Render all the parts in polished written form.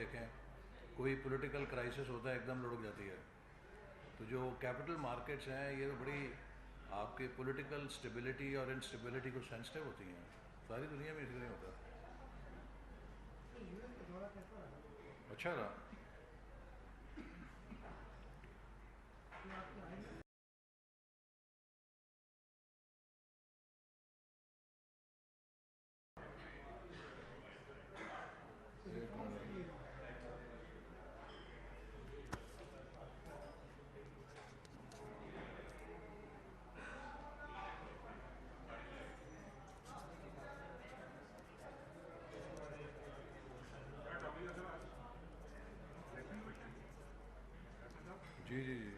دیکھیں کوئی political crisis ہوتا ہے ایک دم لڑک جاتی ہے. تو جو کیپٹل مارکیٹس ہیں یہ تو بڑی آپ کی پولیٹیکل سٹیبلٹی اور انسٹیبلٹی کو سینسٹیو ہوتی ہیں. ساری دنیا میں اس لیے ہوتا ہے. اچھا رہا. جی جی جی.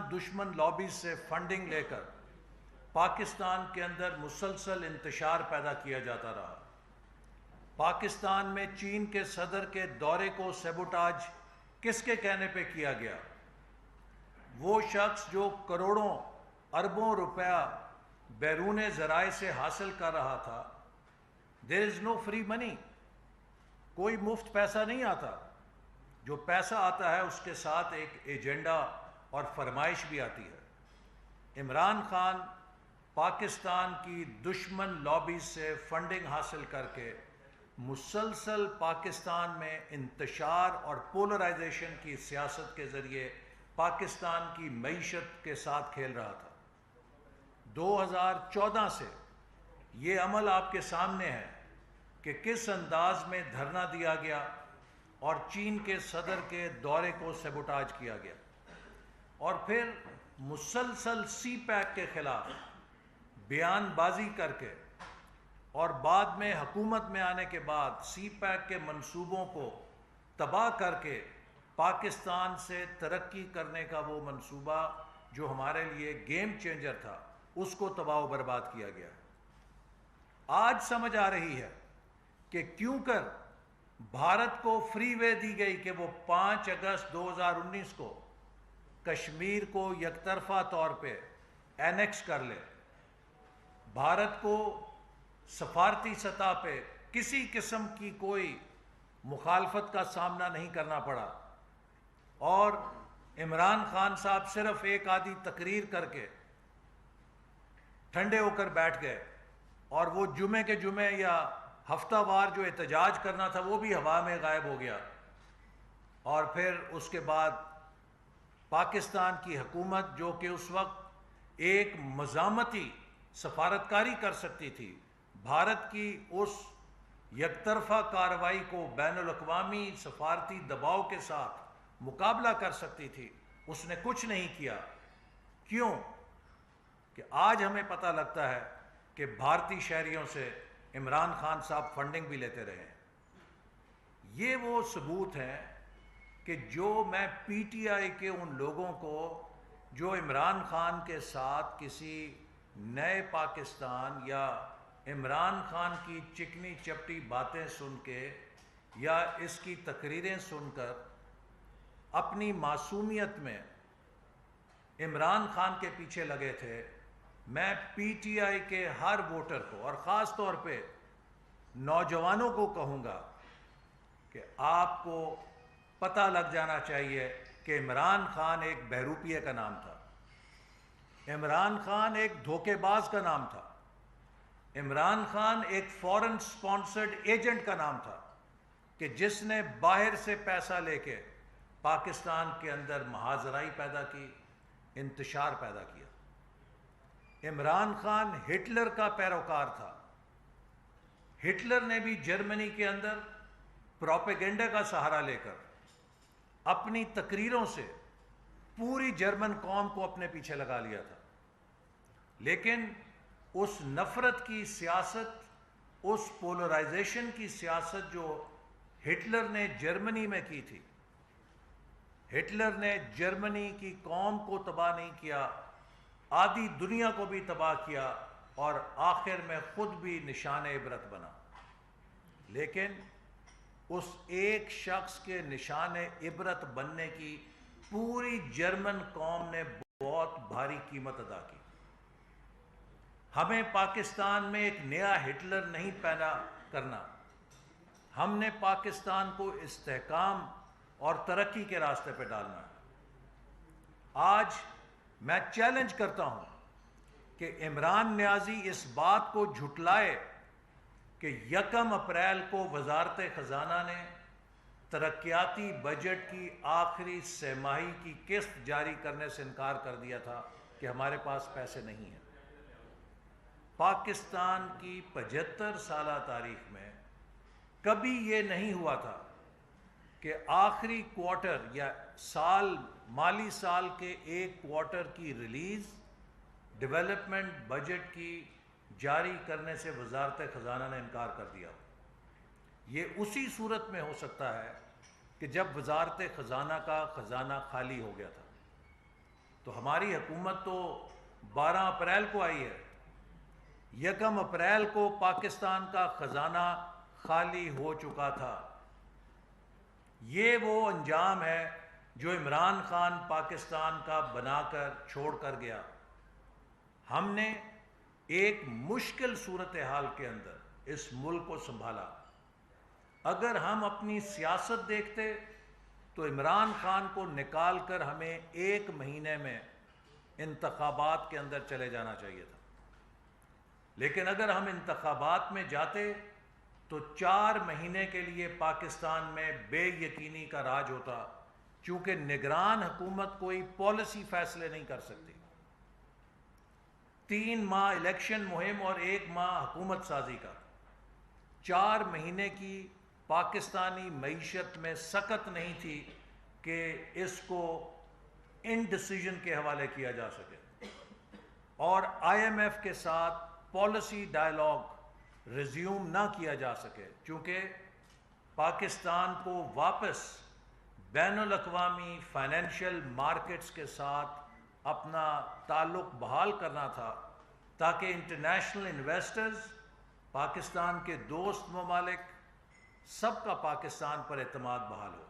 دشمن لابیز سے فنڈنگ لے کر پاکستان کے اندر مسلسل انتشار پیدا کیا جاتا رہا. پاکستان میں چین کے صدر کے دورے کو سیبوٹاج کس کے کہنے پہ کیا گیا؟ وہ شخص جو کروڑوں اربوں روپیہ بیرون ذرائع سے حاصل کر رہا تھا. دیر از نو فری منی. کوئی مفت پیسہ نہیں آتا. جو پیسہ آتا ہے اس کے ساتھ ایک ایجنڈا اور فرمائش بھی آتی ہے. عمران خان پاکستان کی دشمن لابیز سے فنڈنگ حاصل کر کے مسلسل پاکستان میں انتشار اور پولرائزیشن کی سیاست کے ذریعے پاکستان کی معیشت کے ساتھ کھیل رہا تھا. 2014 سے یہ عمل آپ کے سامنے ہے کہ کس انداز میں دھرنا دیا گیا اور چین کے صدر کے دورے کو سیبوٹاج کیا گیا، اور پھر مسلسل سی پیک کے خلاف بیان بازی کر کے اور بعد میں حکومت میں آنے کے بعد سی پیک کے منصوبوں کو تباہ کر کے پاکستان سے ترقی کرنے کا وہ منصوبہ جو ہمارے لیے گیم چینجر تھا اس کو تباہ و برباد کیا گیا. آج سمجھ آ رہی ہے کہ کیوں کر بھارت کو فری وے دی گئی کہ وہ 5 اگست 2019 کو کشمیر کو یک طرفہ طور پہ اینیکس کر لے. بھارت کو سفارتی سطح پہ کسی قسم کی کوئی مخالفت کا سامنا نہیں کرنا پڑا، اور عمران خان صاحب صرف ایک آدھی تقریر کر کے ٹھنڈے ہو کر بیٹھ گئے، اور وہ جمعے کے جمعے یا ہفتہ وار جو احتجاج کرنا تھا وہ بھی ہوا میں غائب ہو گیا. اور پھر اس کے بعد پاکستان کی حکومت جو کہ اس وقت ایک مزاحمتی سفارتکاری کر سکتی تھی، بھارت کی اس یک طرفہ کارروائی کو بین الاقوامی سفارتی دباؤ کے ساتھ مقابلہ کر سکتی تھی، اس نے کچھ نہیں کیا. کیوں کہ آج ہمیں پتہ لگتا ہے کہ بھارتی شہریوں سے عمران خان صاحب فنڈنگ بھی لیتے رہے ہیں. یہ وہ ثبوت ہیں کہ جو میں پی ٹی آئی کے ان لوگوں کو جو عمران خان کے ساتھ کسی نئے پاکستان یا عمران خان کی چکنی چپٹی باتیں سن کے یا اس کی تقریریں سن کر اپنی معصومیت میں عمران خان کے پیچھے لگے تھے، میں پی ٹی آئی کے ہر ووٹر کو اور خاص طور پہ نوجوانوں کو کہوں گا کہ آپ کو پتہ لگ جانا چاہیے کہ عمران خان ایک بہروپیے کا نام تھا. عمران خان ایک دھوکے باز کا نام تھا. عمران خان ایک فورن سپانسرڈ ایجنٹ کا نام تھا کہ جس نے باہر سے پیسہ لے کے پاکستان کے اندر مہاجرائی پیدا کی، انتشار پیدا کیا. عمران خان ہٹلر کا پیروکار تھا. ہٹلر نے بھی جرمنی کے اندر پروپیگنڈا کا سہارا لے کر اپنی تقریروں سے پوری جرمن قوم کو اپنے پیچھے لگا لیا تھا. لیکن اس نفرت کی سیاست، اس پولرائزیشن کی سیاست جو ہٹلر نے جرمنی میں کی تھی، ہٹلر نے جرمنی کی قوم کو تباہ نہیں کیا، آدھی دنیا کو بھی تباہ کیا اور آخر میں خود بھی نشان عبرت بنا۔ لیکن اس ایک شخص کے نشان عبرت بننے کی پوری جرمن قوم نے بہت بھاری قیمت ادا کی۔ ہمیں پاکستان میں ایک نیا ہٹلر نہیں پیدا کرنا، ہم نے پاکستان کو استحکام اور ترقی کے راستے پہ ڈالنا ہے۔ آج میں چیلنج کرتا ہوں کہ عمران نیازی اس بات کو جھٹلائے کہ 1 اپریل کو وزارت خزانہ نے ترقیاتی بجٹ کی آخری سہ ماہی کی قسط جاری کرنے سے انکار کر دیا تھا کہ ہمارے پاس پیسے نہیں ہیں۔ پاکستان کی 75 سالہ تاریخ میں کبھی یہ نہیں ہوا تھا کہ آخری کوارٹر یا مالی سال کے ایک کوارٹر کی ریلیز ڈیولپمنٹ بجٹ کی جاری کرنے سے وزارت خزانہ نے انکار کر دیا۔ یہ اسی صورت میں ہو سکتا ہے کہ جب وزارت خزانہ کا خزانہ خالی ہو گیا تھا۔ تو ہماری حکومت تو 12 اپریل کو آئی ہے، 1 اپریل کو پاکستان کا خزانہ خالی ہو چکا تھا۔ یہ وہ انجام ہے جو عمران خان پاکستان کا بنا کر چھوڑ کر گیا۔ ہم نے ایک مشکل صورتحال کے اندر اس ملک کو سنبھالا۔ اگر ہم اپنی سیاست دیکھتے تو عمران خان کو نکال کر ہمیں 1 مہینے میں انتخابات کے اندر چلے جانا چاہیے تھا، لیکن اگر ہم انتخابات میں جاتے تو 4 مہینے کے لیے پاکستان میں بے یقینی کا راج ہوتا، چونکہ نگران حکومت کوئی پالیسی فیصلے نہیں کر سکتی۔ 3 ماہ الیکشن مہم اور 1 ماہ حکومت سازی کا، 4 مہینے کی پاکستانی معیشت میں سکت نہیں تھی کہ اس کو انڈیسیژن کے حوالے کیا جا سکے، اور آئی ایم ایف کے ساتھ پالیسی ڈائیلاگ ریزیوم نہ کیا جا سکے، چونکہ پاکستان کو واپس بین الاقوامی فائنینشیل مارکیٹس کے ساتھ اپنا تعلق بحال کرنا تھا تاکہ انٹرنیشنل انویسٹرز، پاکستان کے دوست ممالک، سب کا پاکستان پر اعتماد بحال ہو۔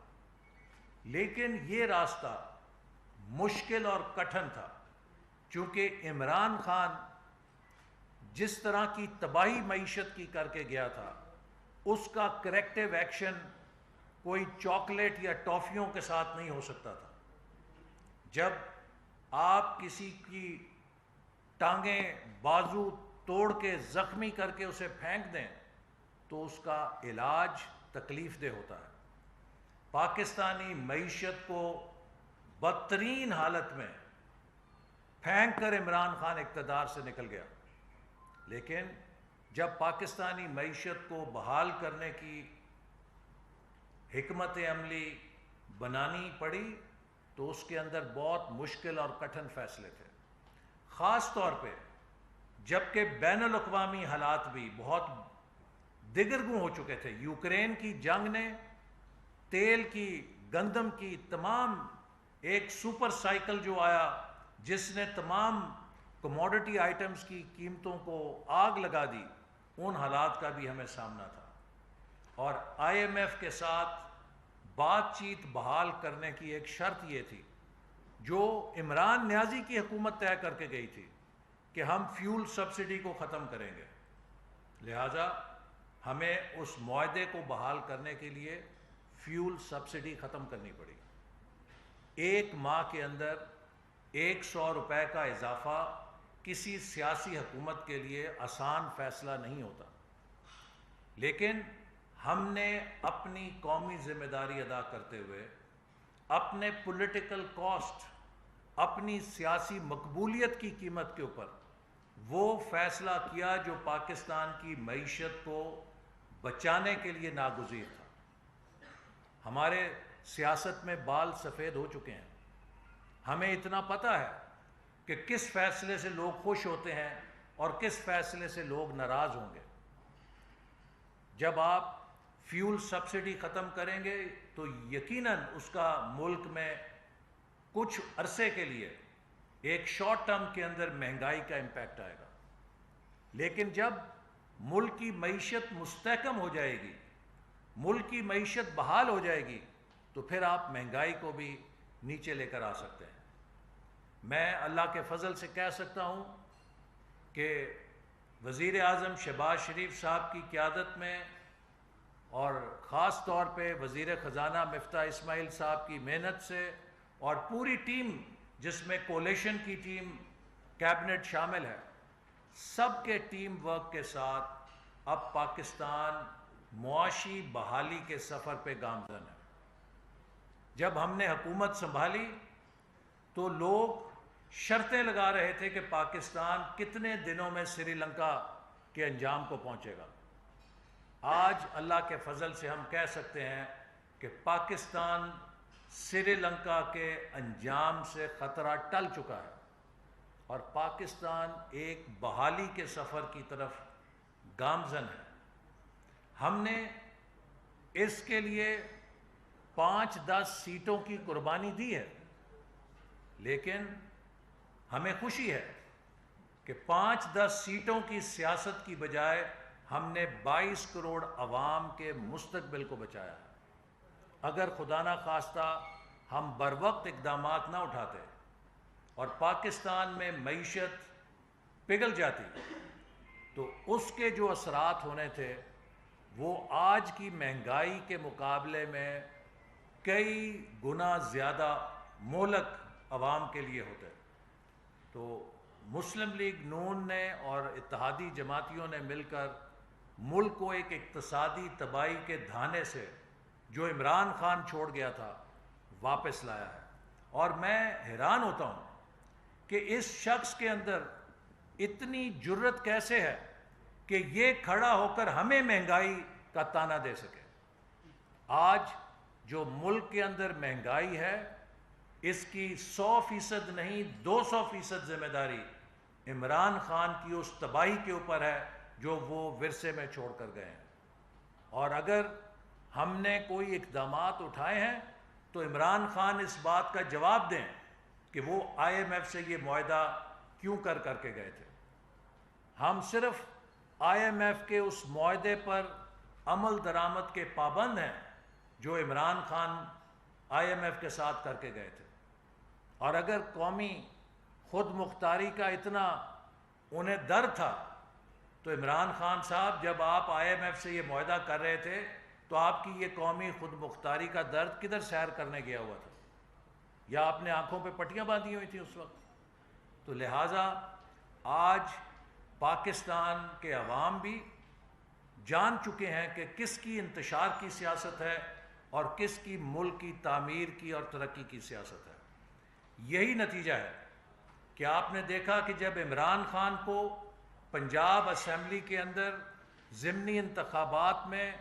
لیکن یہ راستہ مشکل اور کٹھن تھا، چونکہ عمران خان جس طرح کی تباہی معیشت کی کر کے گیا تھا، اس کا کریکٹیو ایکشن کوئی چاکلیٹ یا ٹافیوں کے ساتھ نہیں ہو سکتا تھا۔ جب آپ کسی کی ٹانگیں بازو توڑ کے زخمی کر کے اسے پھینک دیں تو اس کا علاج تکلیف دہ ہوتا ہے۔ پاکستانی معیشت کو بدترین حالت میں پھینک کر عمران خان اقتدار سے نکل گیا، لیکن جب پاکستانی معیشت کو بحال کرنے کی حکمت عملی بنانی پڑی تو اس کے اندر بہت مشکل اور کٹھن فیصلے تھے، خاص طور پہ جبکہ بین الاقوامی حالات بھی بہت دگرگوں ہو چکے تھے۔ یوکرین کی جنگ نے تیل کی، گندم کی تمام ایک سپر سائیکل جو آیا جس نے تمام کموڈٹی آئٹمز کی قیمتوں کو آگ لگا دی، ان حالات کا بھی ہمیں سامنا تھا، اور آئی ایم ایف کے ساتھ بات چیت بحال کرنے کی ایک شرط یہ تھی جو عمران نیازی کی حکومت طے کر کے گئی تھی کہ ہم فیول سبسڈی کو ختم کریں گے۔ لہٰذا ہمیں اس معاہدے کو بحال کرنے کے لیے فیول سبسڈی ختم کرنی پڑی۔ 1 ماہ کے اندر 100 روپے کا اضافہ کسی سیاسی حکومت کے لیے آسان فیصلہ نہیں ہوتا، لیکن ہم نے اپنی قومی ذمہ داری ادا کرتے ہوئے اپنے پولیٹیکل کاسٹ، اپنی سیاسی مقبولیت کی قیمت کے اوپر وہ فیصلہ کیا جو پاکستان کی معیشت کو بچانے کے لیے ناگزیر تھا۔ ہمارے سیاست میں بال سفید ہو چکے ہیں، ہمیں اتنا پتہ ہے کہ کس فیصلے سے لوگ خوش ہوتے ہیں اور کس فیصلے سے لوگ ناراض ہوں گے۔ جب آپ فیول سبسڈی ختم کریں گے تو یقیناً اس کا ملک میں کچھ عرصے کے لیے ایک شارٹ ٹرم کے اندر مہنگائی کا امپیکٹ آئے گا، لیکن جب ملک کی معیشت مستحکم ہو جائے گی، ملک کی معیشت بحال ہو جائے گی، تو پھر آپ مہنگائی کو بھی نیچے لے کر آ سکتے ہیں۔ میں اللہ کے فضل سے کہہ سکتا ہوں کہ وزیر اعظم شہباز شریف صاحب کی قیادت میں اور خاص طور پہ وزیر خزانہ مفتاح اسماعیل صاحب کی محنت سے اور پوری ٹیم جس میں کولیشن کی ٹیم کیبنٹ شامل ہے، سب کے ٹیم ورک کے ساتھ اب پاکستان معاشی بحالی کے سفر پہ گامزن ہے۔ جب ہم نے حکومت سنبھالی تو لوگ شرطیں لگا رہے تھے کہ پاکستان کتنے دنوں میں سری لنکا کے انجام کو پہنچے گا۔ آج اللہ کے فضل سے ہم کہہ سکتے ہیں کہ پاکستان سری لنکا کے انجام سے خطرہ ٹل چکا ہے اور پاکستان ایک بحالی کے سفر کی طرف گامزن ہے۔ ہم نے اس کے لیے 5-10 سیٹوں کی قربانی دی ہے، لیکن ہمیں خوشی ہے کہ 5-10 سیٹوں کی سیاست کی بجائے ہم نے 22 کروڑ عوام کے مستقبل کو بچایا ہے۔ اگر خدا نہ خواستہ ہم بروقت اقدامات نہ اٹھاتے اور پاکستان میں معیشت پگھل جاتی تو اس کے جو اثرات ہونے تھے وہ آج کی مہنگائی کے مقابلے میں کئی گنا زیادہ مہلک عوام کے لیے ہوتے۔ تو مسلم لیگ نون نے اور اتحادی جماعتیوں نے مل کر ملک کو ایک اقتصادی تباہی کے دھانے سے جو عمران خان چھوڑ گیا تھا واپس لایا ہے۔ اور میں حیران ہوتا ہوں کہ اس شخص کے اندر اتنی جرت کیسے ہے کہ یہ کھڑا ہو کر ہمیں مہنگائی کا طعنہ دے سکے۔ آج جو ملک کے اندر مہنگائی ہے اس کی 100% نہیں 200% ذمہ داری عمران خان کی اس تباہی کے اوپر ہے جو وہ ورثے میں چھوڑ کر گئے ہیں۔ اور اگر ہم نے کوئی اقدامات اٹھائے ہیں تو عمران خان اس بات کا جواب دیں کہ وہ IMF سے یہ معاہدہ کیوں کر کے گئے تھے۔ ہم صرف IMF کے اس معاہدے پر عمل درآمد کے پابند ہیں جو عمران خان IMF کے ساتھ کر کے گئے تھے۔ اور اگر قومی خود مختاری کا اتنا انہیں ڈر تھا تو عمران خان صاحب جب آپ IMF سے یہ معاہدہ کر رہے تھے تو آپ کی یہ قومی خود مختاری کا درد کدھر سیر کرنے گیا ہوا تھا؟ یا آپ نے آنکھوں پہ پٹیاں باندھی ہوئی تھیں اس وقت؟ تو لہٰذا آج پاکستان کے عوام بھی جان چکے ہیں کہ کس کی انتشار کی سیاست ہے اور کس کی ملک کی تعمیر کی اور ترقی کی سیاست ہے۔ یہی نتیجہ ہے کہ آپ نے دیکھا کہ جب عمران خان کو پنجاب اسمبلی کے اندر ضمنی انتخابات میں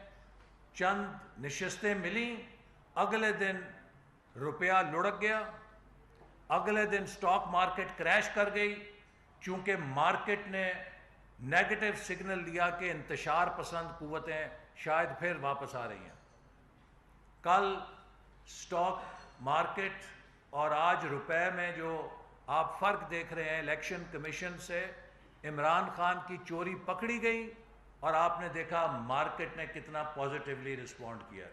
چند نشستیں ملیں، اگلے دن روپیہ لڑک گیا، اگلے دن سٹاک مارکیٹ کریش کر گئی، چونکہ مارکیٹ نے نیگیٹو سگنل دیا کہ انتشار پسند قوتیں شاید پھر واپس آ رہی ہیں۔ کل سٹاک مارکیٹ اور آج روپے میں جو آپ فرق دیکھ رہے ہیں، الیکشن کمیشن سے عمران خان کی چوری پکڑی گئی اور آپ نے دیکھا مارکیٹ نے کتنا پازیٹیولی رسپونڈ کیا۔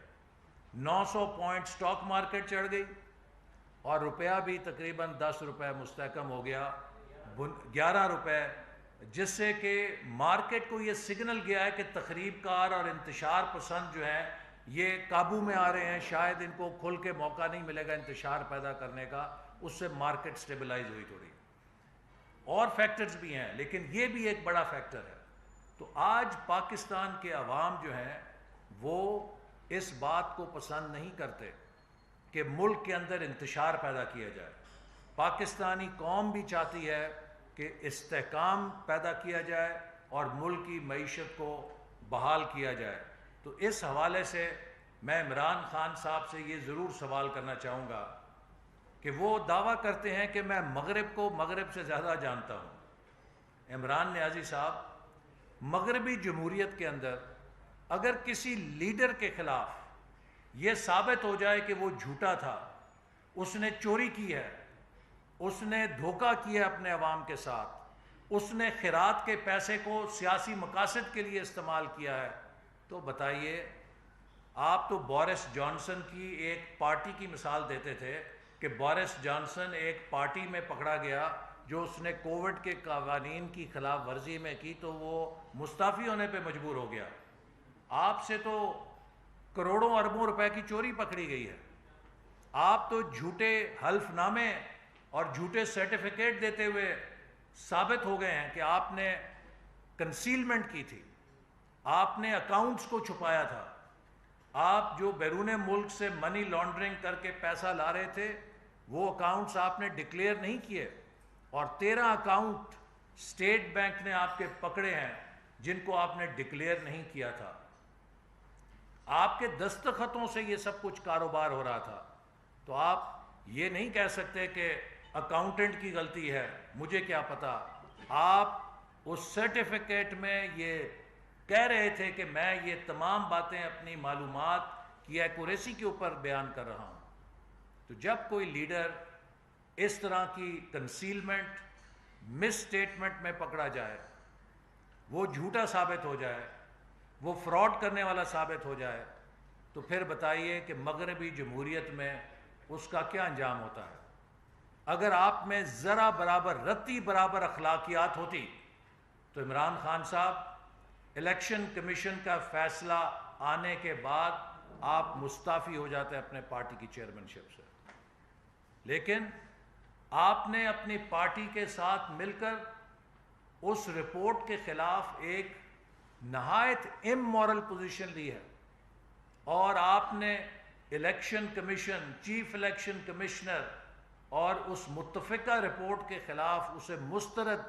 900 پوائنٹ سٹاک مارکیٹ چڑھ گئی اور روپیہ بھی تقریباً 10 روپے مستحکم ہو گیا، 11 روپے، جس سے کہ مارکیٹ کو یہ سگنل گیا ہے کہ تخریب کار اور انتشار پسند جو ہیں یہ قابو میں آ رہے ہیں، شاید ان کو کھل کے موقع نہیں ملے گا انتشار پیدا کرنے کا۔ اس سے مارکیٹ سٹیبلائز ہوئی تھوڑی۔ اور فیکٹرز بھی ہیں لیکن یہ بھی ایک بڑا فیکٹر ہے۔ تو آج پاکستان کے عوام جو ہیں وہ اس بات کو پسند نہیں کرتے کہ ملک کے اندر انتشار پیدا کیا جائے۔ پاکستانی قوم بھی چاہتی ہے کہ استحکام پیدا کیا جائے اور ملک کی معیشت کو بحال کیا جائے۔ تو اس حوالے سے میں عمران خان صاحب سے یہ ضرور سوال کرنا چاہوں گا کہ وہ دعویٰ کرتے ہیں کہ میں مغرب کو مغرب سے زیادہ جانتا ہوں۔ عمران نیازی صاحب، مغربی جمہوریت کے اندر اگر کسی لیڈر کے خلاف یہ ثابت ہو جائے کہ وہ جھوٹا تھا اس نے چوری کی ہے، اس نے دھوکہ کیا اپنے عوام کے ساتھ، اس نے خیرات کے پیسے کو سیاسی مقاصد کے لیے استعمال کیا ہے، تو بتائیے، آپ تو بورس جانسن کی ایک پارٹی کی مثال دیتے تھے کہ بورس جانسن ایک پارٹی میں پکڑا گیا جو اس نے کووڈ کے قوانین کی خلاف ورزی میں کی تو وہ مستعفی ہونے پہ مجبور ہو گیا۔ آپ سے تو کروڑوں اربوں روپے کی چوری پکڑی گئی ہے۔ آپ تو جھوٹے حلف نامے اور جھوٹے سرٹیفکیٹ دیتے ہوئے ثابت ہو گئے ہیں کہ آپ نے کنسیلمنٹ کی تھی، آپ نے اکاؤنٹس کو چھپایا تھا، آپ جو بیرون ملک سے منی لانڈرنگ کر کے پیسہ لا رہے تھے وہ اکاؤنٹس آپ نے ڈکلیئر نہیں کیے، اور 13 اکاؤنٹ اسٹیٹ بینک نے آپ کے پکڑے ہیں جن کو آپ نے ڈکلیئر نہیں کیا تھا۔ آپ کے دستخطوں سے یہ سب کچھ کاروبار ہو رہا تھا، تو آپ یہ نہیں کہہ سکتے کہ اکاؤنٹنٹ کی غلطی ہے، مجھے کیا پتا۔ آپ اس سرٹیفکیٹ میں یہ کہہ رہے تھے کہ میں یہ تمام باتیں اپنی معلومات کی ایکوریسی کے اوپر بیان کر رہا ہوں۔ تو جب کوئی لیڈر اس طرح کی کنسیلمنٹ، مس اسٹیٹمنٹ میں پکڑا جائے، وہ جھوٹا ثابت ہو جائے، وہ فراڈ کرنے والا ثابت ہو جائے، تو پھر بتائیے کہ مغربی جمہوریت میں اس کا کیا انجام ہوتا ہے۔ اگر آپ میں ذرا برابر، رتی برابر اخلاقیات ہوتی تو عمران خان صاحب الیکشن کمیشن کا فیصلہ آنے کے بعد آپ مستعفی ہو جاتے اپنے پارٹی کی چیئرمین شپ سے، لیکن آپ نے اپنی پارٹی کے ساتھ مل کر اس رپورٹ کے خلاف ایک نہایت امورل پوزیشن لی ہے، اور آپ نے election commission, chief election commissioner اور اس متفقہ رپورٹ کے خلاف اسے مسترد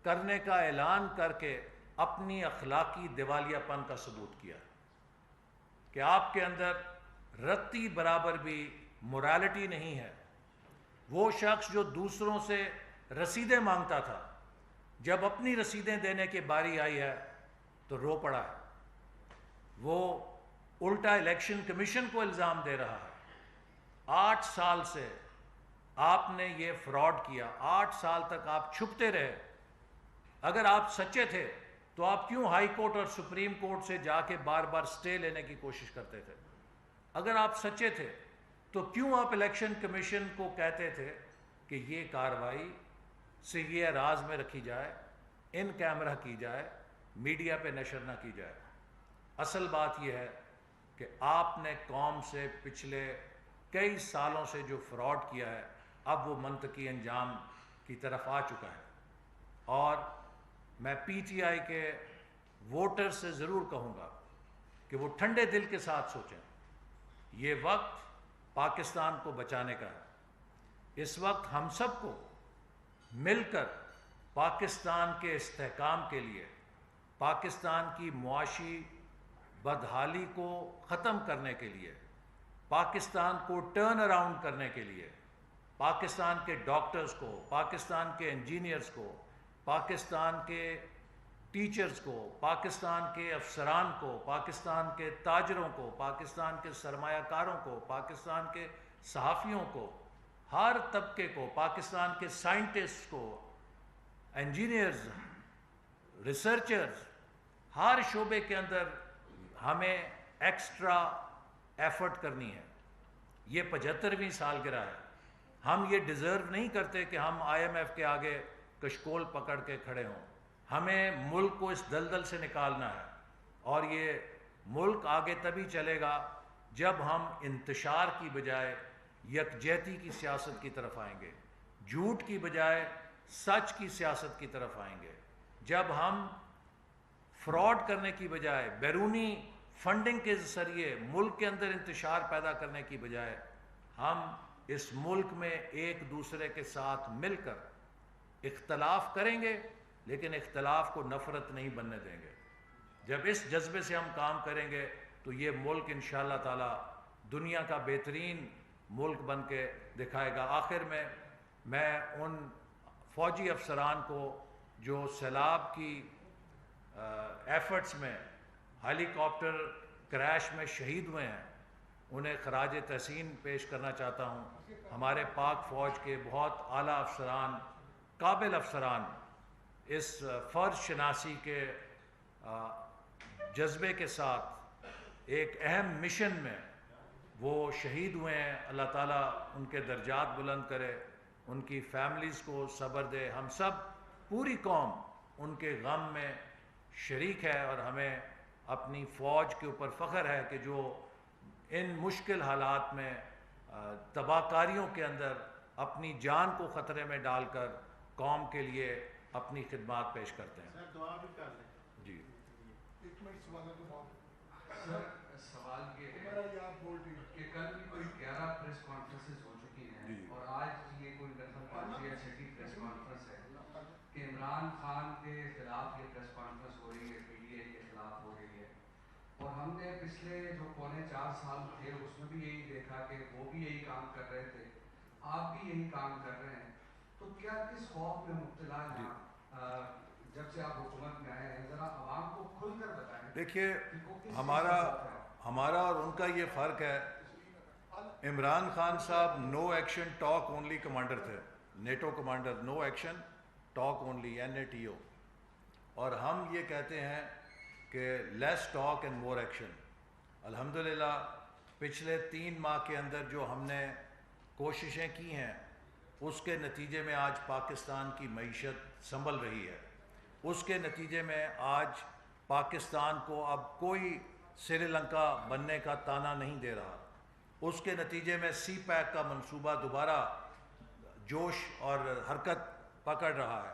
کرنے کا اعلان کر کے اپنی اخلاقی دیوالیہ پن کا ثبوت کیا کہ آپ کے اندر رتی برابر بھی موریلٹی نہیں ہے۔ وہ شخص جو دوسروں سے رسیدیں مانگتا تھا، جب اپنی رسیدیں دینے کی باری آئی ہے تو رو پڑا ہے۔ وہ الٹا الیکشن کمیشن کو الزام دے رہا ہے۔ 8 سال سے آپ نے یہ فراڈ کیا، 8 سال تک آپ چھپتے رہے۔ اگر آپ سچے تھے تو آپ کیوں ہائی کورٹ اور سپریم کورٹ سے جا کے بار بار سٹے لینے کی کوشش کرتے تھے؟ اگر آپ سچے تھے تو کیوں آپ الیکشن کمیشن کو کہتے تھے کہ یہ کارروائی سیگے راز میں رکھی جائے، ان کیمرہ کی جائے، میڈیا پہ نشر نہ کی جائے؟ اصل بات یہ ہے کہ آپ نے قوم سے پچھلے کئی سالوں سے جو فراڈ کیا ہے، اب وہ منطقی انجام کی طرف آ چکا ہے۔ اور میں پی ٹی آئی کے ووٹر سے ضرور کہوں گا کہ وہ ٹھنڈے دل کے ساتھ سوچیں۔ یہ وقت پاکستان کو بچانے کا ہے۔ اس وقت ہم سب کو مل کر پاکستان کے استحکام کے لیے، پاکستان کی معاشی بدحالی کو ختم کرنے کے لیے، پاکستان کو ٹرن اراؤنڈ کرنے کے لیے، پاکستان کے ڈاکٹرز کو، پاکستان کے انجینئرز کو، پاکستان کے ٹیچرز کو، پاکستان کے افسران کو، پاکستان کے تاجروں کو، پاکستان کے سرمایہ کاروں کو، پاکستان کے صحافیوں کو، ہر طبقے کو، پاکستان کے سائنٹسٹ کو، انجینئرز، ریسرچرز، ہر شعبے کے اندر ہمیں ایکسٹرا ایفرٹ کرنی ہے۔ یہ 75ویں سالگرہ ہے۔ ہم یہ ڈیزرو نہیں کرتے کہ ہم آئی ایم ایف کے آگے کشکول پکڑ کے کھڑے ہوں۔ ہمیں ملک کو اس دلدل سے نکالنا ہے، اور یہ ملک آگے تبھی چلے گا جب ہم انتشار کی بجائے یکجہتی کی سیاست کی طرف آئیں گے، جھوٹ کی بجائے سچ کی سیاست کی طرف آئیں گے، جب ہم فراڈ کرنے کی بجائے بیرونی فنڈنگ کے ذریعے ملک کے اندر انتشار پیدا کرنے کی بجائے ہم اس ملک میں ایک دوسرے کے ساتھ مل کر اختلاف کریں گے، لیکن اختلاف کو نفرت نہیں بننے دیں گے۔ جب اس جذبے سے ہم کام کریں گے تو یہ ملک انشاءاللہ تعالی دنیا کا بہترین ملک بن کے دکھائے گا۔ آخر میں ان فوجی افسران کو جو سیلاب کی ایفرٹس میں ہیلی کاپٹر کریش میں شہید ہوئے ہیں، انہیں خراج تحسین پیش کرنا چاہتا ہوں۔ ہمارے پاک فوج کے بہت اعلیٰ افسران، قابل افسران اس فرض شناسی کے جذبے کے ساتھ ایک اہم مشن میں وہ شہید ہوئے ہیں. اللہ تعالیٰ ان کے درجات بلند کرے، ان کی فیملیز کو صبر دے. ہم سب پوری قوم ان کے غم میں شریک ہے، اور ہمیں اپنی فوج کے اوپر فخر ہے کہ جو ان مشکل حالات میں تباہ کاریوں کے اندر اپنی جان کو خطرے میں ڈال کر قوم کے لیے اپنی خدمات پیش کرتے ہیں. سر دعا بھی کر لیں. جی ایک منٹ سوال سر سوال یہ ہے کہ کل بھی کوئی 11 پریس کانفرنسز ہو چکی ہیں اور آج یہ کوئی لگبھگ 5 یا 6 پریس کانفرنس ہے کہ عمران خان کے خلاف یہ پریس کانفرنس ہو رہی ہے، PTI کے خلاف ہو رہی ہے. اور ہم نے پچھلے جو 4.25 سال تھے اس میں بھی یہی دیکھا کہ وہ بھی یہی کام کر رہے تھے، آپ بھی یہی کام کر رہے ہیں. تو کیا کس خوف میں مبتلا ہیں جب سے آپ حکومت میں آئے ہیں؟ ذرا عوام کو کھل کر بتائیں. دیکھیے، ہمارا اور ان کا یہ فرق ہے. عمران خان صاحب no action talk only commander تھے، NATO commander, no action talk only, NATO. اور ہم یہ کہتے ہیں کہ let's talk and more action. الحمدللہ پچھلے 3 ماہ کے اندر جو ہم نے کوششیں کی ہیں اس کے نتیجے میں آج پاکستان کی معیشت سنبھل رہی ہے. اس کے نتیجے میں آج پاکستان کو اب کوئی سری لنکا بننے کا طعنہ نہیں دے رہا. اس کے نتیجے میں سی پیک کا منصوبہ دوبارہ جوش اور حرکت پکڑ رہا ہے.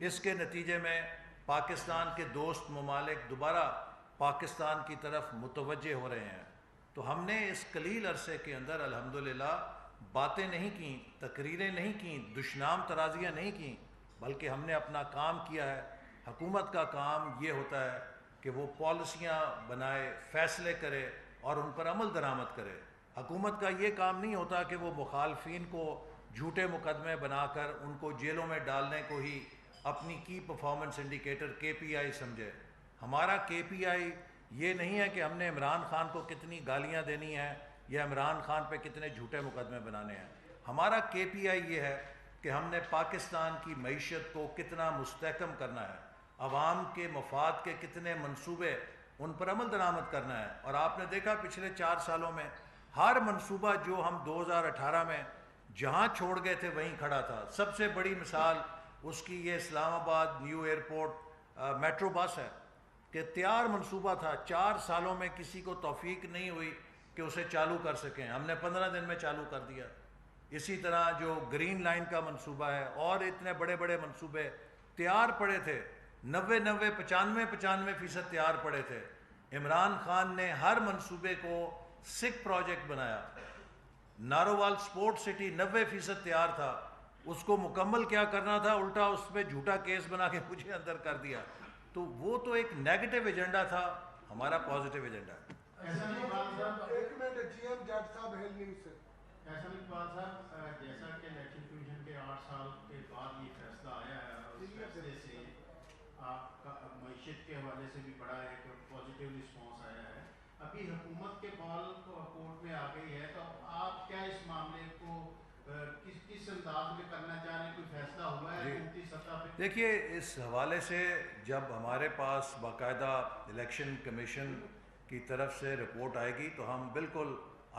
اس کے نتیجے میں پاکستان کے دوست ممالک دوبارہ پاکستان کی طرف متوجہ ہو رہے ہیں. تو ہم نے اس قلیل عرصے کے اندر الحمدللہ باتیں نہیں کیں، تقریریں نہیں کیں، دشنام ترازیاں نہیں کیں، بلکہ ہم نے اپنا کام کیا ہے. حکومت کا کام یہ ہوتا ہے کہ وہ پالیسیاں بنائے، فیصلے کرے اور ان پر عمل درآمد کرے. حکومت کا یہ کام نہیں ہوتا کہ وہ مخالفین کو جھوٹے مقدمے بنا کر ان کو جیلوں میں ڈالنے کو ہی اپنی کی پرفارمنس انڈیکیٹر KPI سمجھے. ہمارا KPI یہ نہیں ہے کہ ہم نے عمران خان کو کتنی گالیاں دینی ہیں یا عمران خان پہ کتنے جھوٹے مقدمے بنانے ہیں. ہمارا KPI یہ ہے کہ ہم نے پاکستان کی معیشت کو کتنا مستحکم کرنا ہے، عوام کے مفاد کے کتنے منصوبے ان پر عمل درآمد کرنا ہے. اور آپ نے دیکھا پچھلے 4 سالوں میں ہر منصوبہ جو ہم 2018 میں جہاں چھوڑ گئے تھے وہیں کھڑا تھا. سب سے بڑی مثال اس کی یہ اسلام آباد نیو ایئرپورٹ میٹرو بس ہے کہ تیار منصوبہ تھا، 4 سالوں میں کسی کو توفیق نہیں ہوئی کہ اسے چالو کر سکیں. ہم نے 15 دن میں چالو کر دیا. اسی طرح جو گرین لائن کا منصوبہ ہے اور اتنے بڑے بڑے منصوبے تیار پڑے تھے، 95% تیار پڑے تھے. عمران خان نے ہر منصوبے کو سکھ پروجیکٹ بنایا. نارووال سپورٹ سٹی 90% تیار تھا، اس کو مکمل کیا کرنا تھا، الٹا اس پہ جھوٹا کیس بنا کے مجھے اندر کر دیا. تو وہ تو ایک نیگیٹو ایجنڈا تھا، ہمارا پازیٹیو ایجنڈا ہے. ایسا نہیں بات صاحب، جیسا کہ الیکشن کمیشن کے 8 سال کے بعد یہ فیصلہ آیا ہے اور اس فیصلے سے آپ کا معیشت کے حوالے سے بھی بڑا ایک پازیٹیو رسپانس آیا ہے. ابھی حکومت کے بال کورٹ میں آ گئی ہے، تو آپ کیا اس معاملے کو کس انداز میں کرنا چاہ رہے ہیں؟ کوئی فیصلہ ہوا ہے حکومتی سطح پہ؟ دیکھیے، اس حوالے سے جب ہمارے پاس باقاعدہ الیکشن کمیشن کی طرف سے رپورٹ آئے گی تو ہم بالکل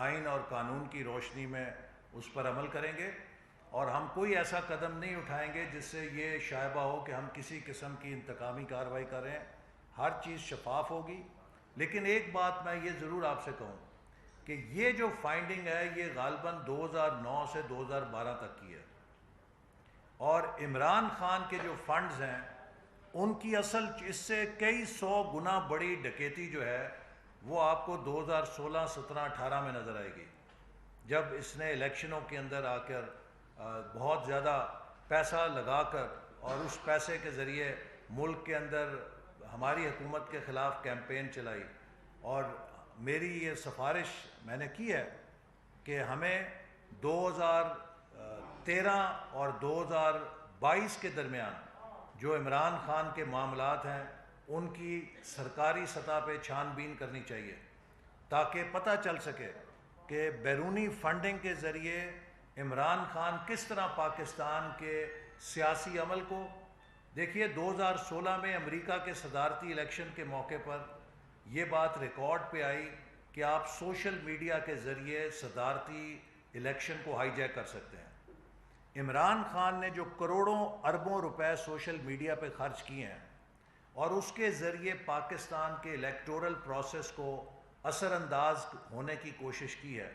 آئین اور قانون کی روشنی میں اس پر عمل کریں گے، اور ہم کوئی ایسا قدم نہیں اٹھائیں گے جس سے یہ شائبہ ہو کہ ہم کسی قسم کی انتقامی کارروائی کر رہے ہیں. ہر چیز شفاف ہوگی. لیکن ایک بات میں یہ ضرور آپ سے کہوں کہ یہ جو فائنڈنگ ہے یہ غالباً 2009 سے 2012 تک کی ہے، اور عمران خان کے جو فنڈز ہیں ان کی اصل اس سے کئی 100 گنا بڑی ڈکیتی جو ہے وہ آپ کو 2016، 17، 18 میں نظر آئے گی، جب اس نے الیکشنوں کے اندر آ کر بہت زیادہ پیسہ لگا کر اور اس پیسے کے ذریعے ملک کے اندر ہماری حکومت کے خلاف کیمپین چلائی. اور میری یہ سفارش میں نے کی ہے کہ ہمیں 2013 اور 2022 کے درمیان جو عمران خان کے معاملات ہیں ان کی سرکاری سطح پہ چھان بین کرنی چاہیے، تاکہ پتہ چل سکے کہ بیرونی فنڈنگ کے ذریعے عمران خان کس طرح پاکستان کے سیاسی عمل کو، دیکھیے 2016 میں امریکہ کے صدارتی الیکشن کے موقع پر یہ بات ریکارڈ پہ آئی کہ آپ سوشل میڈیا کے ذریعے صدارتی الیکشن کو ہائی جیک کر سکتے ہیں۔ عمران خان نے جو کروڑوں اربوں روپے سوشل میڈیا پہ خرچ کیے ہیں اور اس کے ذریعے پاکستان کے الیکٹورل پروسیس کو اثر انداز ہونے کی کوشش کی ہے،